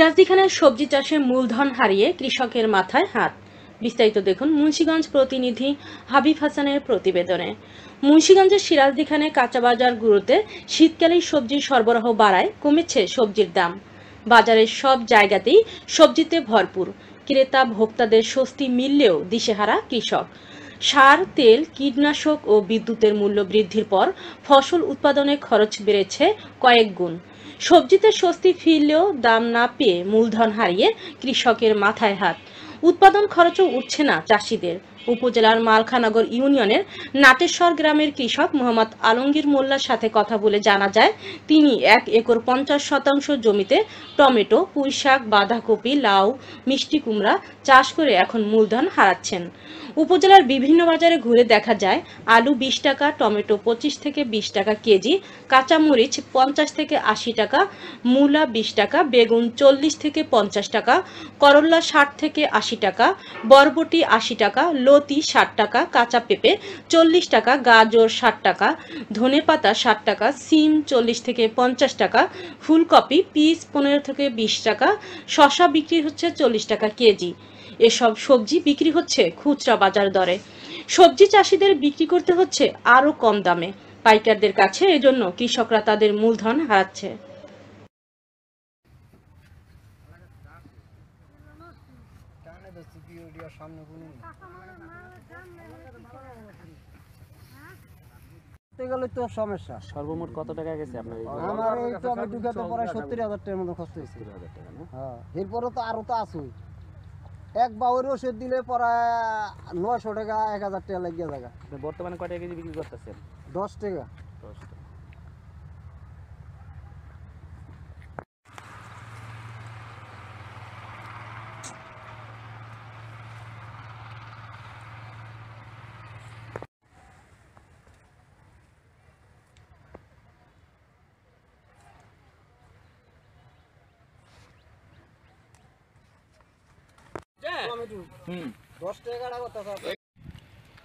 সিরাজদিখানের সবজি চাষে মূলধন হারিয়ে কৃষকের মাথায় হাত। বিস্তারিত দেখুন মুন্সিগঞ্জ প্রতিনিধি হাবিব হাসানের প্রতিবেদনে। মুন্সিগঞ্জের সিরাজদিখানে কাঁচা বাজারগুলোতে শীতকালীন সবজির সরবরাহ বাড়ায় কমেছে সবজির দাম। বাজারের সব জায়গাতেই সবজিতে ভরপুর, ক্রেতা ভোক্তাদের স্বস্তি মিললেও দিশেহারা কৃষক। সার, তেল, কীটনাশক ও বিদ্যুতের মূল্য বৃদ্ধির পর ফসল উৎপাদনে খরচ বেড়েছে কয়েক গুণ। সবজিতে স্বস্তি ফিরলেও দাম না পেয়ে মূলধন হারিয়ে কৃষকের মাথায় হাত। উৎপাদন খরচও উঠছে না চাষিদের। উপজেলার মালখানগর ইউনিয়নের নাটেশ্বর গ্রামের কৃষক মোহাম্মদ আলমগীর মোল্লার সাথে কথা বলে জানা যায়, তিনি 1 একর 50% জমিতে টমেটো, পুঁইশাক, বাঁধাকপি, লাউ, মিষ্টি কুমড়া চাষ করে এখন মূলধন হারাচ্ছেন। উপজেলার বিভিন্ন বাজারে ঘুরে দেখা যায় আলু 20 টাকা, টমেটো 25 থেকে 20 টাকা কেজি, কাঁচামরিচ 50 থেকে 80 টাকা, মূলা 20 টাকা, বেগুন 40 থেকে 50 টাকা, করল্লা 60 থেকে 80 টাকা, বরবটি 80 টাকা, লতি 60 টাকা, কাঁচা পেঁপে 40 টাকা, গাজর 60 টাকা, ধনেপাতা 60 টাকা, সিম 40 থেকে 50 টাকা, ফুলকপি পিস 15 থেকে 20 টাকা, শসা বিক্রি হচ্ছে 40 টাকা কেজি। এসব সবজি বিক্রি হচ্ছে খুচরা বাজার দরে। সবজি চাষিদের বিক্রি করতে হচ্ছে আরো কম দামে পাইকারদের কাছে, এজন্য কৃষকরা তাদের মূলধন হারাচ্ছে। সমস্যা সর্বমোট কত টাকা গেছে আপনার? আমার এই টমেটো খেতে প্রায় 70,000 টাকার মতো খরচ হয়েছে। 70,000 টাকা না? হ্যাঁ, এরপরে তো আরো তো আসুই এক বাউের ওষুধ দিলে প্রায় 900 টাকা 1000 টাকা লাগিয়ে জায়গা। বর্তমানে কয় টাকা কেজি বিক্রি করতেছেন? 10 টাকা। 10 টাকা।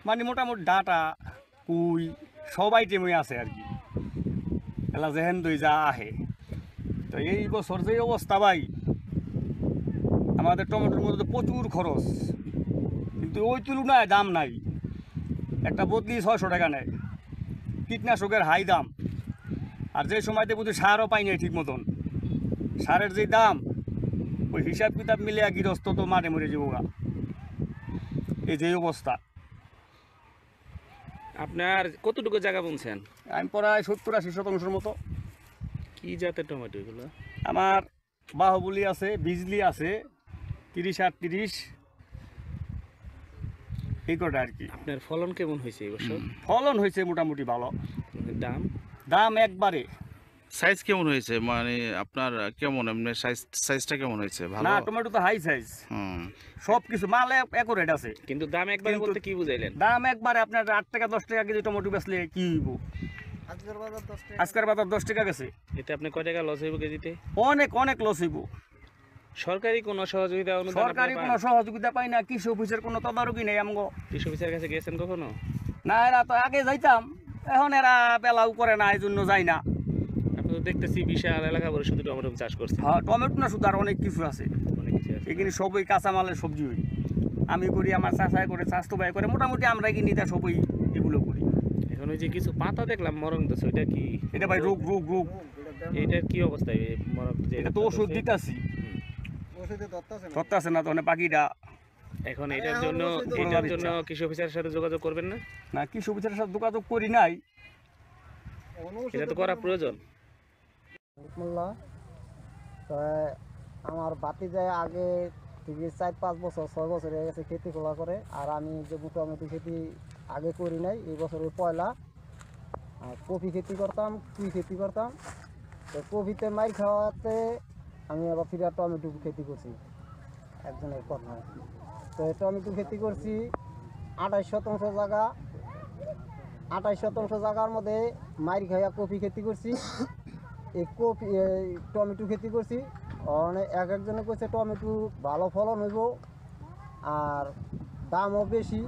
মানে মোটামুটি ডাটা কুই সব আইটেমই আছে আর কি, এলা যেহেন দই যা আহে। তো এই বছর যে অবস্থা ভাই, আমাদের টমেটোর মধ্যে প্রচুর খরচ, কিন্তু ওই তুলনায় দাম নাই। একটা বদলি 600 টাকা নেয়, কীটনাশকের হাই দাম, আর যে সময়তে বুঝি সারও পাই নাই ঠিক মতন। সারের যে দাম, ওই হিসাব কিতাব মিলে গৃহস্থ তো মারে মরে যাবো। এই যে অবস্থা। আপনার কতটুকু জায়গা বুনছেন? আমি প্রায় 70-80% মতো। কি জাতের টমেটো এগুলো? আমার বাহুবলি আছে, বিজলি আছে, 30-38 এই কটা আর কি। আপনার ফলন কেমন হয়েছে এই বছর? ফলন হয়েছে মোটামুটি ভালো। দাম? দাম একবারে। সাইজ কেমন হয়েছে, মানে আপনার কেমন এমনি সাইজটা কেমন হয়েছে? ভালো না, টমেটো তো হাই সাইজ, সব কিছু মাল একুরেট আছে। কিন্তু দাম একবারে বলতে কি বুঝাইলেন? দাম একবারে আপনার 8 টাকা 10 টাকা কেজি টমেটো বেচলে কি হইব? আজকের বাজার 10 টাকা গেছে। এতে আপনি কয় টাকা লস হইব কেজিতে? অনেক অনেক লস হইব। সরকারি কোনো সহযোগিতা অনুদান? সরকারি কোনো সহযোগিতা পাই না, কৃষি অফিসের কোনো তদারকি নেই আমগো। কৃষি অফিসের কাছে গেছেন কখনো? না, এরা তো আগে যাইতাম, এখন এরা পেলাও করে না, এই জন্য যাই না। আপনি তো দেখতেছি বিশাল এলাকা ভরে শুধু টমেটো চাষ করছেন। হ্যাঁ, টমেটো না শুধু আর অনেক কিছু আছে। অনেক কিছু আছে। এখানে সবই কাঁচামালের সবজি হই, আমি করি, আমার চাষাই করে, স্বাস্থ্য ভাই করে, মোটামুটি আমরা কিনি তা সবই এগুলো করি। এখন ওই যে কিছু পাতা দেখলাম মরং দিচ্ছে, ওইটা কি? এটা ভাই রোগ রোগ রোগ। এটার কি অবস্থা? মরং যে এটা তো ওষুধ দিতাছি, ধরতেছে না, তখন পাখিটা। এখন এটার জন্য কৃষি অফিসারের সাথে যোগাযোগ করবেন না? না, কৃষি অফিসের সাথে যোগাযোগ করি নাই। এটা তো করা প্রয়োজন। আমার বাতি যায় আগে থেকে 4-5 বছর 6 বছর হয়ে গেছে খেতি খোলা করে, আর আমি যে টমেটো খেতি আগে করি নাই, এই বছরের পয়লা। আর কপি খেতি করতাম, কুই খেতি করতাম। তো কপিতে মাইর খাওয়াতে আমি আবার ফিরে টমেটো খেতি করছি একজনের কথা। তো টমেটো খেতি করছি 28% জায়গা, 28% জায়গার মধ্যে মাইর খাইয়া কপি খেতি করছি, এই কপি টমেটো খেতি করছি। অনেক একজনে কইছে টমেটো ভালো ফলন হইব আর দামও বেশি,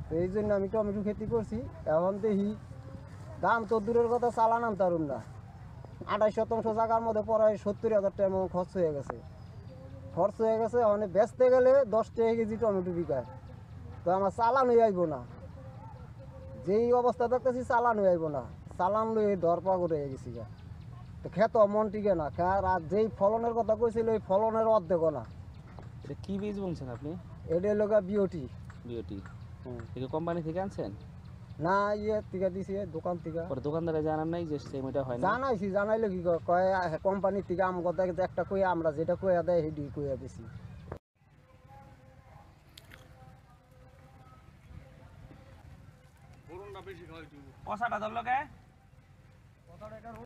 তো এই জন্য আমি টমেটো খেতি করছি। এখন দেখি দাম তো দূরের কথা, চালান আনতাম না। 28% জায়গার মধ্যে প্রায় 70,000 টাকা খরচ হয়ে গেছে। খরচ হয়ে গেছে, মানে বেচতে গেলে 10 টাকা কেজি টমেটো বিকায়, তো আমার চালান হয়ে আইব না, যেই অবস্থা দেখতেছি চালান হয়ে আইব না, চালান লই দরপা করে গেছি গা। তো খেত মন টিকে না, আর যেই ফলনের কথা কইছিল ওই ফলনের অর্ধেকও না। এটা কি বীজ বলছেন আপনি? এটা লোকা বিওটি। বিওটি থেকে কোম্পানি থেকে আনছেন? না, ইয়ে থেকে দিছি দোকান থেকে। পরে দোকানদারে জানান নাই যে সেম এটা হয় না? জানাইছি, জানাইলে কি কয় কোম্পানি থেকে আম কথা একটা কইয়া আমরা যেটা কইয়া দেয় সেটি কইয়া দিছি। গরমটা বেশি খাওয়াই কষাটা ধরলো কে? কথাটা